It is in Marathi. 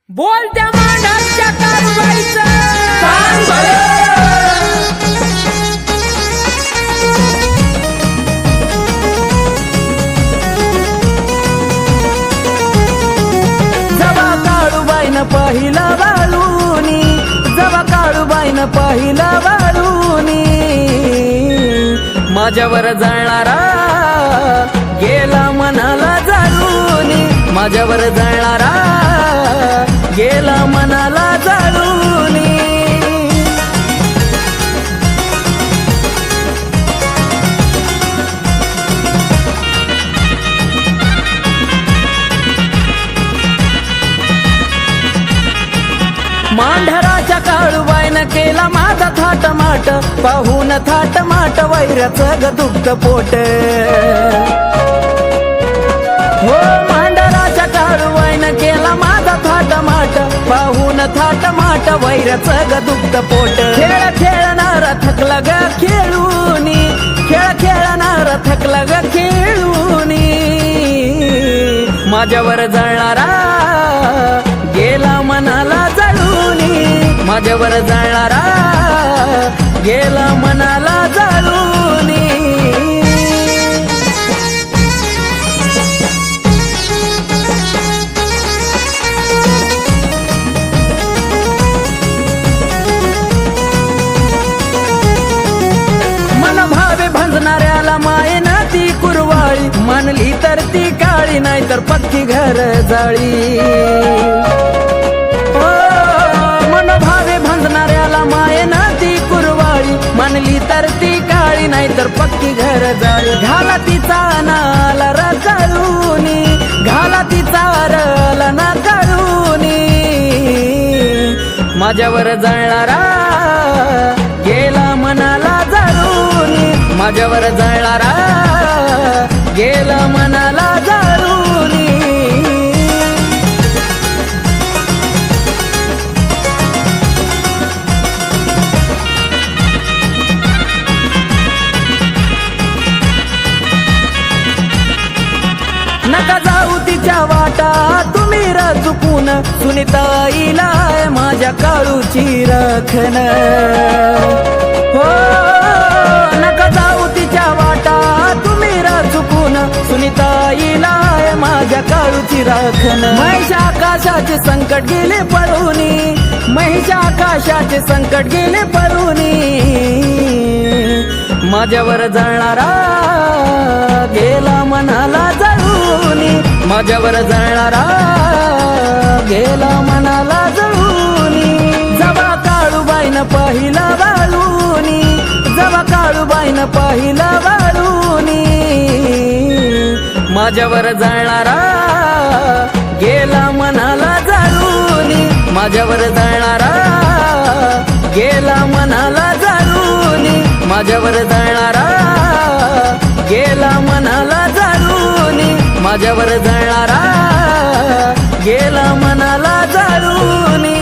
बोल त्या मांडरच्या कारवाईचं कान भर. जवा काळूबाईनं पहिला वाळूनी, जवा काळूबाईनं पहिला वाळूनी, माझ्यावर जळणारा गेला मनाला जाळूनी, माझ्यावर जळणारा गेला मनाला जाळूनी. मांढराच्या काळूबाईनं केला माझा थाटमाट, पाहून थाटमाट वैऱ्याचं ग दुग्ध पोट. हो मांढराच्या काळूबाईनं केला माझा थाटमाट, पाहून थाटमाट वैऱ्याचं ग दुग्ध पोट. खेळ खेळणारा थकला ग खेळूनी, खेळ खेळणारा थकला ग खेळूनी, माझ्यावर जळणारा गेला मनाला जाळूनी, माझ्यावर जळणारा गेला मनाला जाळूनी. मन भावे भंजणाऱ्याला मायेनं ती कुरवाळी, मानली तर ती काळी नाही तर पक्की घर जाळी. मन भावे भंजणाऱ्याला मायेनं ती कुरवाळी, मानली तर ती काळी नाही तर पक्की घर जाळी. घाला तिचा नाला रकाळूनी, घाला तिचा रला ना काळूनी, माझ्यावर जळणारा गेला मनाला जाळूनी, माझ्यावर जळणारा गेला मनाला जाळूनी. नका जाऊ तिच्या वाटा तुम्ही चुकून, सुनीताईला माझ्या काळूची रखण. हो नका जाऊ तिच्या वाटा तुम्ही चुकून, सुनीताईला माझ्या काळूची राखण. महिषा आकाशाचे संकट गेले पळूनी, महिषा आकाशाचे संकट गेले पळूनी, माझ्यावर जळणारा गेला मनाला जाळूनी, माझ्यावर जळणारा गेला मनाला जळूनी. जवा काळूबाईनं पहिला वाळूनी, जवा काळूबाईनं पहिला वाळूनी, माझ्यावर जळणारा गेला मनाला जाळूनी, माझ्यावर जळणारा गेला मनाला जाळूनी, माझ्यावर जळणारा गेला मनाला जाळूनी, माझ्यावर जळणारा गेला मनाला जाळूनी.